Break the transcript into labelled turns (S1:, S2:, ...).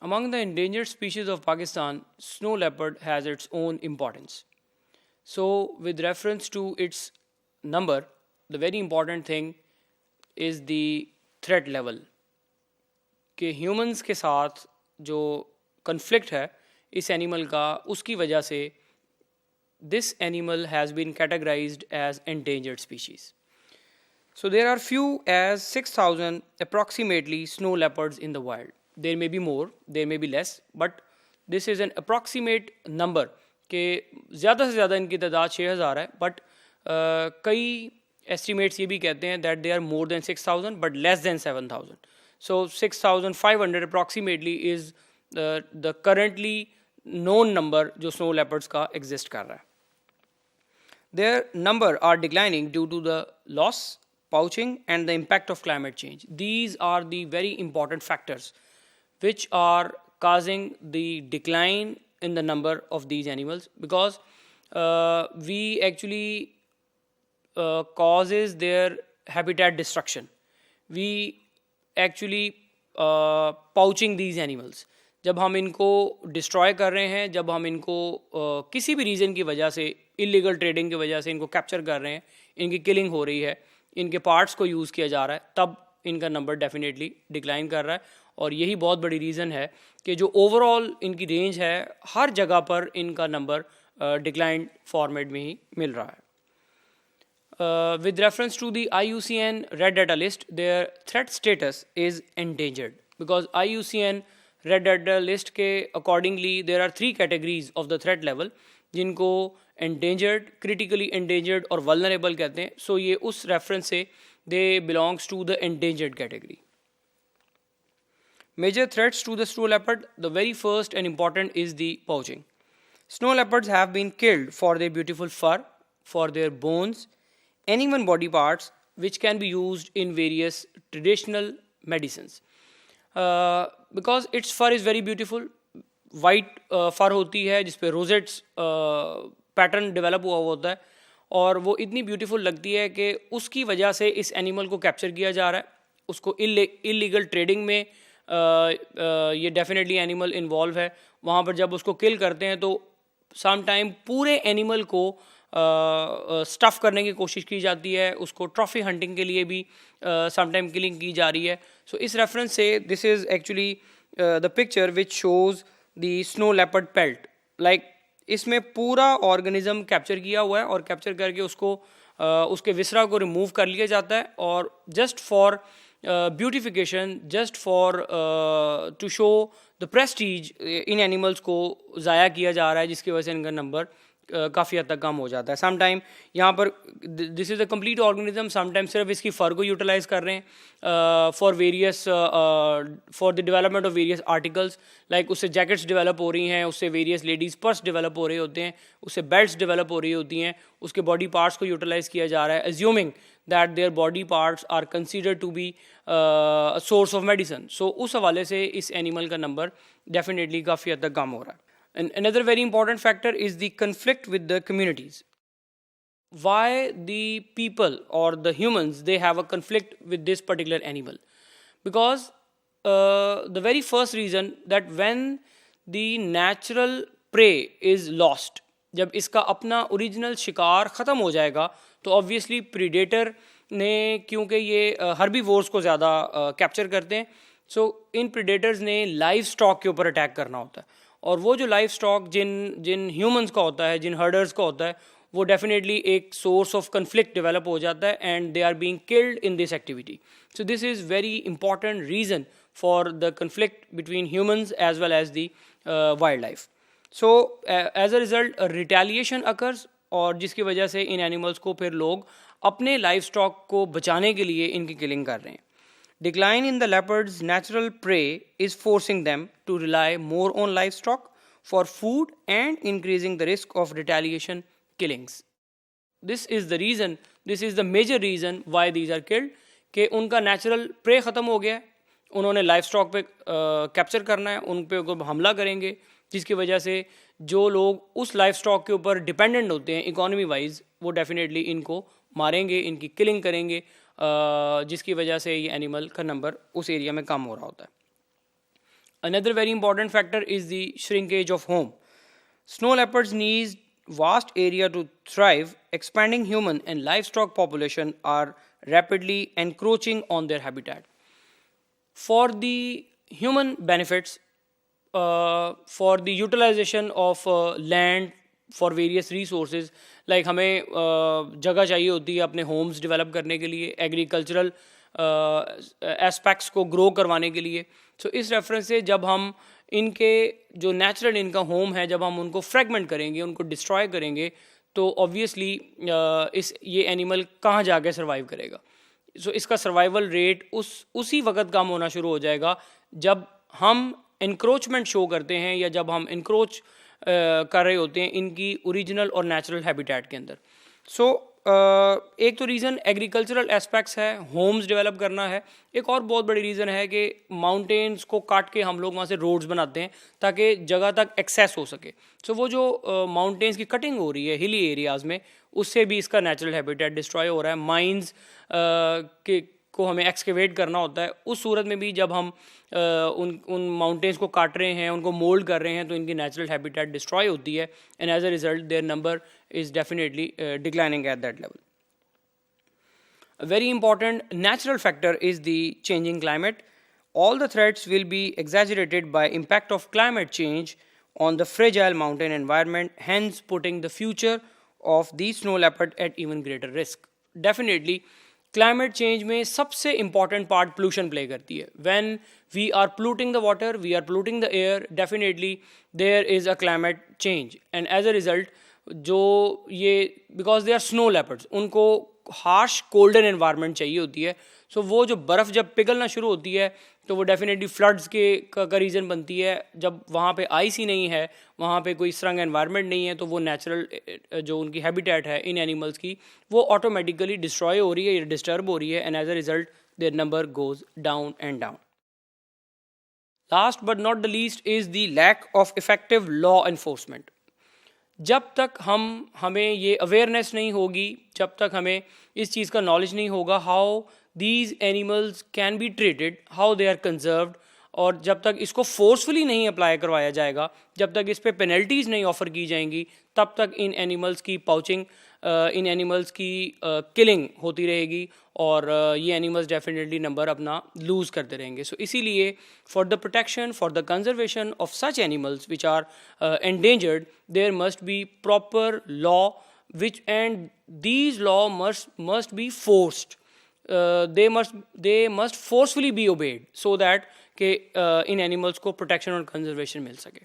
S1: Among the endangered species of Pakistan, snow leopard has its own importance. So, with reference to its number, the very important thing is the threat level. कि humans के साथ जो conflict है इस animal का, उसकी वजह से this animal has been categorized as endangered species. So there are few as 6,000 approximately snow leopards in the wild. There may be more, there may be less, but this is an approximate number कि ज़्यादा से ज़्यादा इनकी तादाद 6,000 है, but कई estimates ये भी कहते हैं that they are more than 6,000 but less than 7,000. So 6,500 approximately is the currently known number जो snow leopards का exist कर रहा है. Their number are declining due to the loss, poaching and the impact of climate change. These are the very important factors which are causing the decline in the number of these animals, because we actually causes their habitat destruction. We actually poaching these animals. जब हम इनको destroy कर रहे हैं, जब हम इनको किसी भी रीज़न की वजह से, इलीगल ट्रेडिंग की वजह से इनको कैप्चर कर रहे हैं, इनकी किलिंग हो रही है, इनके पार्ट्स को यूज़ किया जा रहा है, तब इनका नंबर डेफिनेटली डिक्लाइन कर रहा है. और यही बहुत बड़ी रीज़न है कि जो ओवरऑल इनकी रेंज है, हर जगह पर इनका नंबर डिक्लाइन फॉर्मेट में ही मिल रहा है. With reference to the IUCN Red Data list, their threat status is endangered, because IUCN Red Data list के accordingly there are 3 categories of the threat level जिनको endangered, critically endangered और vulnerable कहते हैं. So ये उस reference से they belongs to the endangered category. Major threats to the snow leopard, the very first and important is the poaching. Snow leopards have been killed for their beautiful fur, for their bones, and even body parts which can be used in various traditional medicines. Because its fur is very beautiful, white fur होती है जिसपे rosettes pattern develop हुआ होता है, और वो इतनी beautiful लगती है कि उसकी वजह से इस एनिमल को कैप्चर किया जा रहा है. उसको इलीगल ट्रेडिंग में ये डेफिनेटली एनिमल इन्वॉल्व है. वहाँ पर जब उसको किल करते हैं तो सम टाइम पूरे एनिमल को स्टफ़ करने की कोशिश की जाती है, उसको ट्रॉफी हंटिंग के लिए भी सम टाइम किलिंग की जा रही है. सो इस रेफरेंस से this is actually the picture which shows the snow leopard peeled. Like इसमें पूरा ऑर्गेनिज्म कैप्चर किया हुआ है और कैप्चर करके उसको उसके विसरा को रिमूव कर लिया जाता है, और just for beautification, just for to show the prestige in animals को ज़ाया किया जा रहा है, जिसकी वजह से इनका नंबर काफ़ी हद तक कम हो जाता है. सम टाइम यहाँ पर this is a complete organism, some time सिर्फ इसकी फर को यूटिलाइज कर रहे हैं for various for the development of various articles. Like उससे जैकेट्स डेवलप हो रही हैं, उससे वेरियस लेडीज़ पर्स डेवलप हो रहे होते हैं, उससे बेल्ट्स डेवलप हो रही होती हैं, उसके बॉडी पार्ट्स को यूटिलाइज किया जा रहा है, assuming that their body parts are considered to be source of medicine. So उस हवाले से इस एनिमल का नंबर डेफिनेटली काफ़ी हद तक कम हो रहा है. And another very important factor is the conflict with the communities. Why the people or the humans, they have a conflict with this particular animal? Because the very first reason that when the natural prey is lost, जब इसका अपना original शिकार ख़त्म हो जाएगा तो obviously predator ने, क्योंकि ये हर्बीवोर्स को ज़्यादा कैप्चर करते हैं, सो इन प्रीडेटर्स ने लाइव स्टॉक के ऊपर अटैक करना होता है, और वो जो लाइफ स्टॉक जिन ह्यूमंस का होता है, जिन हर्डर्स का होता है, वो डेफिनेटली एक सोर्स ऑफ कन्फ्लिक्ट डेवलप हो जाता है and they are being killed in this activity. So this is very important reason for the conflict between humans as well as the wildlife. So as a result retaliation occurs, और जिसकी वजह से इन animals को फिर लोग अपने life stock को बचाने के लिए इनकी किलिंग कर रहे हैं. Decline in the leopard's natural prey is forcing them to rely more on livestock for food and increasing the risk of retaliation killings. This is the reason, this is the major reason why these are killed, कि उनका natural prey ख़त्म हो गया है, उन्होंने livestock पे capture करना है, उन पे हमला करेंगे, जिसकी वजह से जो लोग उस livestock के ऊपर डिपेंडेंट होते हैं इकोनॉमी वाइज, वो डेफिनेटली इनको मारेंगे, इनकी किलिंग करेंगे, जिसकी वजह से ये एनिमल का नंबर उस एरिया में कम हो रहा होता है. Another very important factor is the shrinkage of home. Snow leopards need vast area to thrive. Expanding human and livestock population are rapidly encroaching on their habitat. For the human benefits, for the utilization of land for various resources, like हमें जगह चाहिए होती है अपने homes develop करने के लिए, agricultural aspects को grow करवाने के लिए. So इस reference से जब हम इनके जो natural इनका home है, जब हम उनको fragment करेंगे, उनको destroy करेंगे, तो obviously इस ये animal कहाँ जाके survive करेगा. So इसका सर्वाइवल रेट उसी वक्त कम होना शुरू हो जाएगा जब हम इंक्रोचमेंट शो करते हैं या जब हम इंक्रोच कर रहे होते हैं इनकी ओरिजिनल और नेचुरल हैबिटेट के अंदर. सो एक तो रीज़न एग्रीकल्चरल एस्पेक्ट्स है, होम्स डेवलप करना है. एक और बहुत बड़ी रीज़न है कि माउंटेन्स को काट के हम लोग वहाँ से रोड्स बनाते हैं ताकि जगह तक एक्सेस हो सके. सो वो जो माउंटेन्स की कटिंग हो रही है हिली एरियाज़ में, उससे भी इसका नेचुरल हैबिटेट डिस्ट्रॉय हो रहा है. माइंस को हमें एक्सकेवेट करना होता है. उस सूरत में भी जब हम उन माउंटेन्स को काट रहे हैं, उनको मोल्ड कर रहे हैं, तो इनकी नेचुरल हैबिटेट डिस्ट्रॉय होती है and as a result their number is definitely declining at that level. A very important natural factor is the changing climate. All the threats will be exaggerated by impact of climate change on the fragile mountain environment, hence putting the future of these snow leopard at even greater risk. Definitely, climate change में सबसे important part pollution play करती है. When we are polluting the water, we are polluting the air, definitely there is a climate change. And as a result, जो ये because they are snow leopards, उनको harsh cold environment चाहिए होती है. सो वो जो बर्फ़ जब पिघलना शुरू होती है तो वो डेफिनेटली फ्लड्स के का रीज़न बनती है. जब वहाँ पे आइस ही नहीं है, वहाँ पे कोई स्ट्रॉन्ग एनवायरनमेंट नहीं है, तो वो नेचुरल जो उनकी हैबिटेट है इन एनिमल्स की वो ऑटोमेटिकली डिस्ट्रॉय हो रही है या डिस्टर्ब हो रही है and as a result their number goes down and down. Last but not the least is the lack of effective law enforcement. जब तक हमें ये अवेयरनेस नहीं होगी, जब तक हमें इस चीज़ का नॉलेज नहीं होगा how these animals can be treated, how they are conserved, और जब तक इसको फोर्सफुली नहीं अप्लाई करवाया जाएगा, जब तक इस पे पेनल्टीज़ नहीं ऑफ़र की जाएंगी, तब तक इन एनिमल्स की पाउचिंग, इन एनिमल्स की किलिंग होती रहेगी और ये एनिमल्स डेफिनेटली नंबर अपना लूज़ करते रहेंगे. सो इसीलिए for the protection, for the conservation of such animals which are endangered, there must be proper law which, and these law must be forced. They must forcefully be obeyed so that कि इन animals को protection और conservation मिल सके.